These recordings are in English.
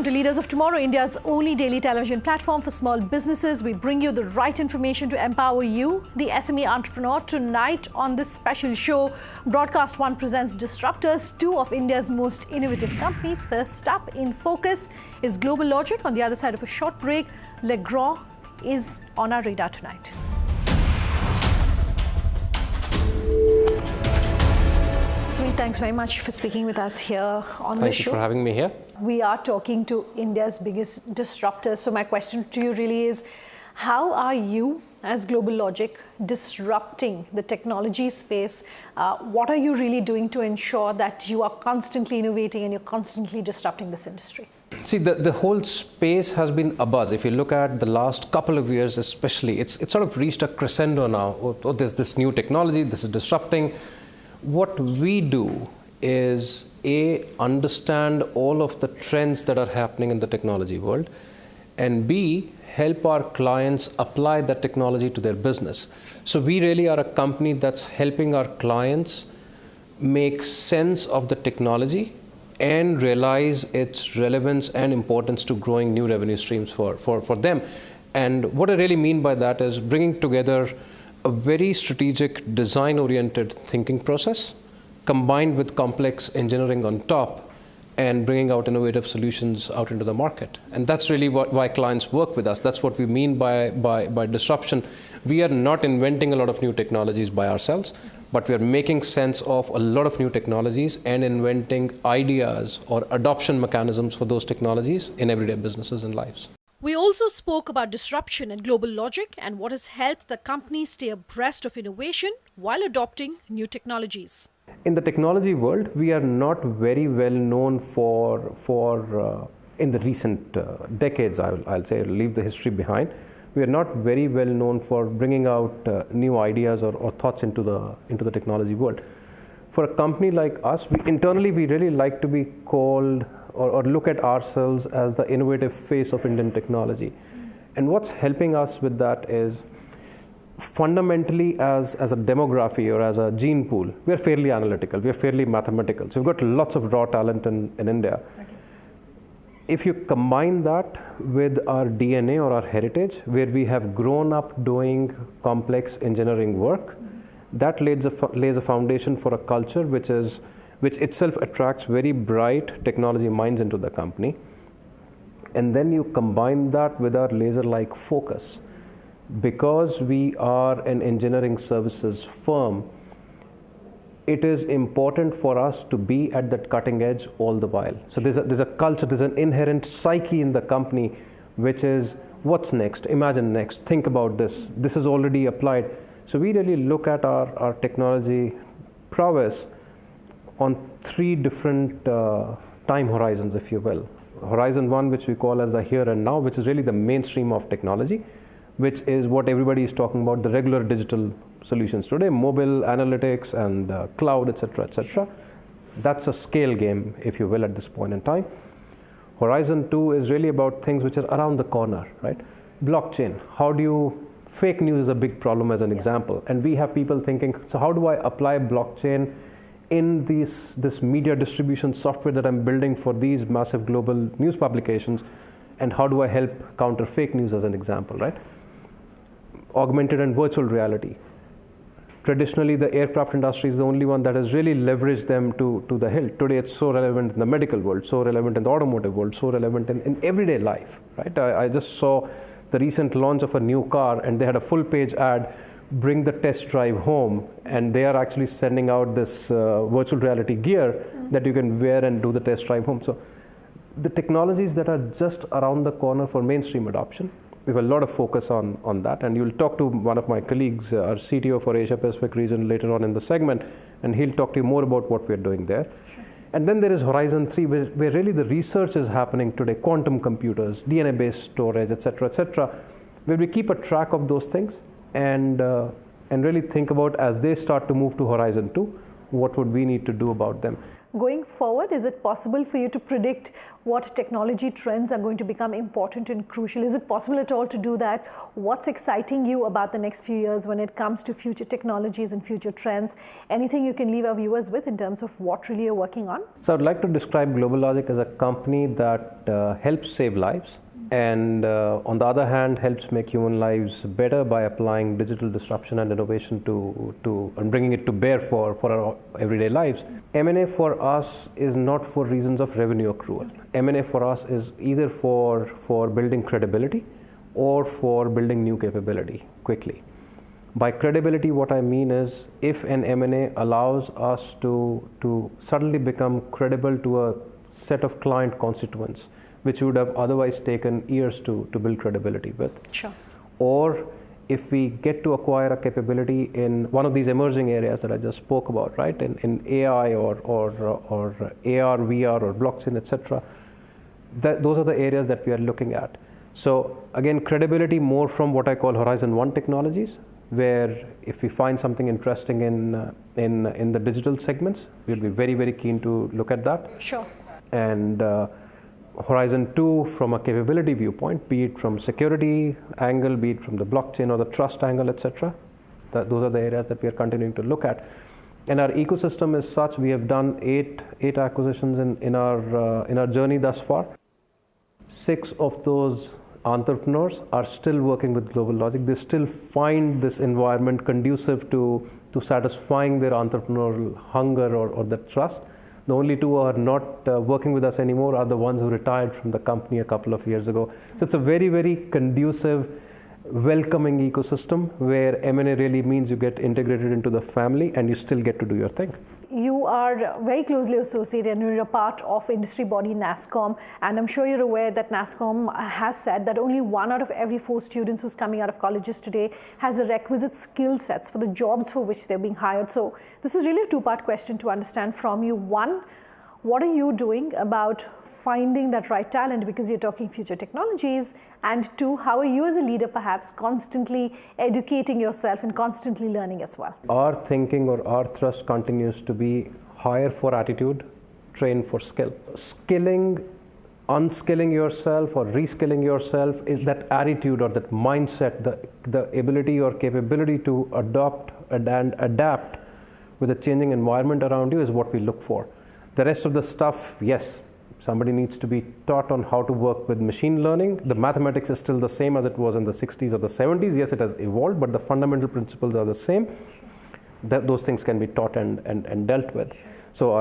to Leaders of Tomorrow, India's only daily television platform for small businesses. We bring you the right information to empower you, the SME entrepreneur. Tonight on this special show, Broadcast One presents Disruptors, two of India's most innovative companies. First up in focus is GlobalLogic. On the other side of a short break, Legrand is on our radar tonight. Sweet, thanks very much for speaking with us here on the show. Thank you for having me here. We are talking to India's biggest disruptors. So my question to you really is, how are you as GlobalLogic disrupting the technology space? What are you really doing to ensure that you are constantly innovating and you're constantly disrupting this industry? See, the whole space has been abuzz. If you look at the last couple of years especially, it's sort of reached a crescendo now. Oh, there's this new technology, this is disrupting. What we do is A, understand all of the trends that are happening in the technology world, and B, help our clients apply that technology to their business. So we really are a company that's helping our clients make sense of the technology and realize its relevance and importance to growing new revenue streams for them. And what I really mean by that is bringing together a very strategic, design-oriented thinking process combined with complex engineering on top and bringing out innovative solutions out into the market. And that's really why clients work with us. That's what we mean by disruption. We are not inventing a lot of new technologies by ourselves, but we are making sense of a lot of new technologies and inventing ideas or adoption mechanisms for those technologies in everyday businesses and lives. We also spoke about disruption at GlobalLogic and what has helped the company stay abreast of innovation while adopting new technologies. In the technology world, we are not very well known for in the recent decades, I'll say, leave the history behind. We are not very well known for bringing out new ideas or thoughts into the technology world. For a company like us, internally we really like to be called or look at ourselves as the innovative face of Indian technology. And what's helping us with that is fundamentally as a demography or as a gene pool, we are fairly analytical, we are fairly mathematical. So we've got lots of raw talent in India. Okay. If you combine that with our DNA or our heritage, where we have grown up doing complex engineering work, that lays a foundation for a culture which itself attracts very bright technology minds into the company. And then you combine that with our laser-like focus. Because we are an engineering services firm, it is important for us to be at that cutting edge all the while. So there's a culture, there's an inherent psyche in the company, which is what's next, imagine next, think about this, this is already applied. So we really look at our technology prowess on three different time horizons, if you will. Horizon one, which we call as the here and now, which is really the mainstream of technology, which is what everybody is talking about, the regular digital solutions today, mobile, analytics, and cloud, etc., etc. That's a scale game, if you will, at this point in time. Horizon 2 is really about things which are around the corner, right? Blockchain, fake news is a big problem as an example. And we have people thinking, so how do I apply blockchain in this media distribution software that I'm building for these massive global news publications? And how do I help counter fake news as an example, right? Augmented and virtual reality. Traditionally, the aircraft industry is the only one that has really leveraged them to the hilt. Today, it's so relevant in the medical world, so relevant in the automotive world, so relevant in everyday life, right? I just saw the recent launch of a new car, and they had a full-page ad, bring the test drive home, and they are actually sending out this virtual reality gear that you can wear and do the test drive home. So the technologies that are just around the corner for mainstream adoption, we have a lot of focus on that, and you'll talk to one of my colleagues, our CTO for Asia Pacific region later on in the segment, and he'll talk to you more about what we're doing there. Sure. And then there is Horizon 3, where really the research is happening today, quantum computers, DNA-based storage, etc., where we keep a track of those things and really think about, as they start to move to Horizon 2, what would we need to do about them. Going forward, is it possible for you to predict what technology trends are going to become important and crucial? Is it possible at all to do that? What's exciting you about the next few years when it comes to future technologies and future trends? Anything you can leave our viewers with in terms of what really you're working on? So I'd like to describe GlobalLogic as a company that helps save lives, and on the other hand helps make human lives better by applying digital disruption and innovation and bringing it to bear for our everyday lives. M&A for us is not for reasons of revenue accrual. M&A for us is either for building credibility or for building new capability quickly. By credibility, what I mean is if an M&A allows us to suddenly become credible to a set of client constituents which would have otherwise taken years to build credibility with. Sure. Or if we get to acquire a capability in one of these emerging areas that I just spoke about, right, in AI or AR, VR or blockchain, etc., those are the areas that we are looking at. So again, credibility more from what I call Horizon 1 technologies, where if we find something interesting in the digital segments, we'll be very, very keen to look at that. Sure. And Horizon 2 from a capability viewpoint, be it from security angle, be it from the blockchain or the trust angle, etc. Those are the areas that we are continuing to look at. And our ecosystem is such, we have done eight acquisitions in our journey thus far. 6 of those entrepreneurs are still working with GlobalLogic. They still find this environment conducive to satisfying their entrepreneurial hunger or the trust. The only 2 who are not working with us anymore are the ones who retired from the company a couple of years ago. So it's a very, very conducive, welcoming ecosystem where M&A really means you get integrated into the family and you still get to do your thing. You are very closely associated and you're a part of industry body NASSCOM, and I'm sure you're aware that NASSCOM has said that only 1 out of every 4 students who's coming out of colleges today has the requisite skill sets for the jobs for which they're being hired. So this is really a 2-part question to understand from you. 1, what are you doing about finding that right talent, because you're talking future technologies? And 2, how are you as a leader perhaps constantly educating yourself and constantly learning as well? Our thinking or our thrust continues to be hire for attitude, train for skill. Skilling, unskilling yourself or reskilling yourself is that attitude or that mindset, the ability or capability to adopt and adapt with a changing environment around you is what we look for. The rest of the stuff, yes, somebody needs to be taught on how to work with machine learning. The mathematics is still the same as it was in the 60s or the 70s. Yes, it has evolved, but the fundamental principles are the same. Those things can be taught and dealt with. So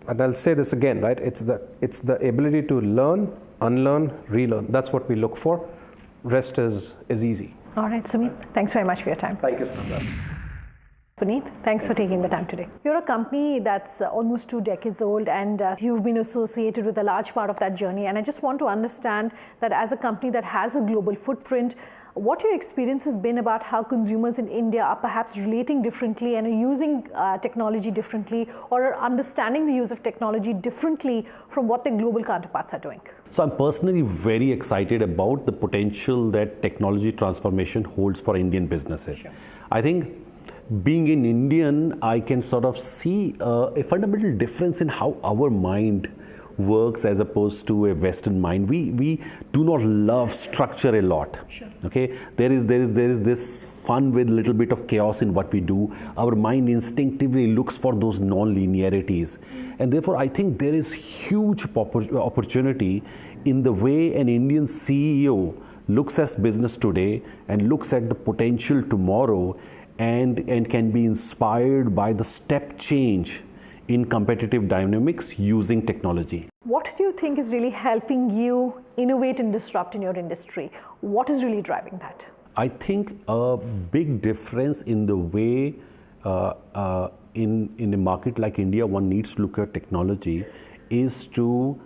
and I'll say this again, right? It's the ability to learn, unlearn, relearn. That's what we look for. Rest is easy. All right, Sumit, thanks very much for your time. Thank you, Sandra. Puneet, thanks for taking the time today. You're a company that's almost 2 decades old, and you've been associated with a large part of that journey. And I just want to understand that as a company that has a global footprint, what your experience has been about how consumers in India are perhaps relating differently and are using technology differently, or are understanding the use of technology differently from what their global counterparts are doing. So I'm personally very excited about the potential that technology transformation holds for Indian businesses. Sure. I think being an Indian, I can sort of see a fundamental difference in how our mind works as opposed to a Western mind. We do not love structure a lot. Sure. Okay, there is this fun with a little bit of chaos in what we do. Our mind instinctively looks for those non-linearities, and therefore I think there is huge opportunity in the way an Indian CEO looks at business today and looks at the potential tomorrow, and can be inspired by the step change in competitive dynamics using technology. What do you think is really helping you innovate and disrupt in your industry? What is really driving that? I think a big difference in the way in a market like India one needs to look at technology is to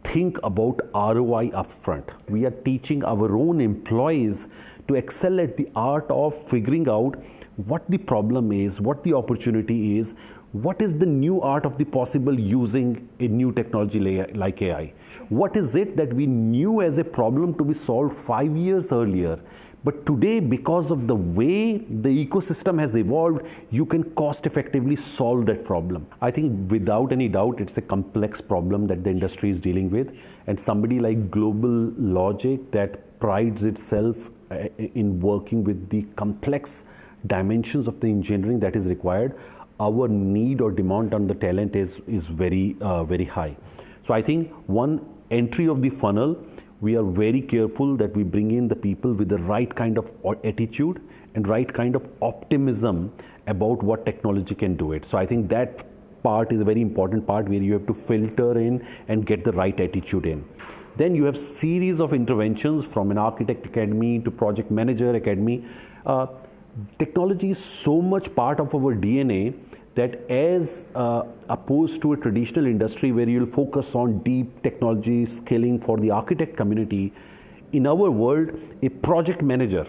think about ROI upfront. We are teaching our own employees to excel at the art of figuring out what the problem is, what the opportunity is, what is the new art of the possible using a new technology like AI. What is it that we knew as a problem to be solved 5 years earlier? But today, because of the way the ecosystem has evolved, you can cost effectively solve that problem. I think without any doubt, it's a complex problem that the industry is dealing with. And somebody like GlobalLogic that prides itself in working with the complex dimensions of the engineering that is required, our need or demand on the talent is very high. So I think one entry of the funnel, we are very careful that we bring in the people with the right kind of attitude and right kind of optimism about what technology can do it. So I think that part is a very important part where you have to filter in and get the right attitude in. Then you have series of interventions from an architect academy to project manager academy. Technology is so much part of our DNA that as opposed to a traditional industry where you'll focus on deep technology skilling for the architect community, in our world, a project manager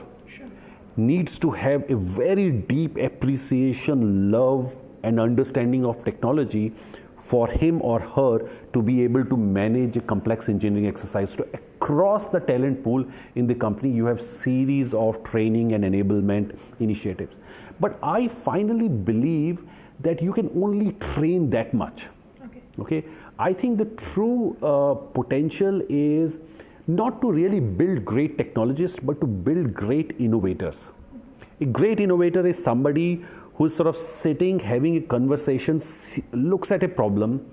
needs to have a very deep appreciation, love, and understanding of technology for him or her to be able to manage a complex engineering exercise. So across the talent pool in the company, you have series of training and enablement initiatives. But I finally believe that you can only train that much. Okay? I think the true potential is not to really build great technologists, but to build great innovators. A great innovator is somebody who is sort of sitting, having a conversation, looks at a problem,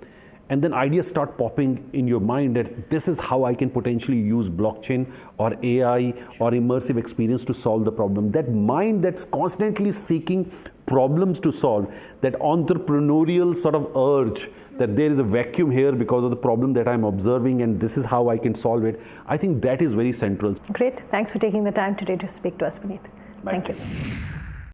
and then ideas start popping in your mind that this is how I can potentially use blockchain or AI or immersive experience to solve the problem. That mind that's constantly seeking problems to solve, that entrepreneurial sort of urge that there is a vacuum here because of the problem that I'm observing and this is how I can solve it, I think that is very central. Great. Thanks for taking the time today to speak to us, Puneet. Thank you.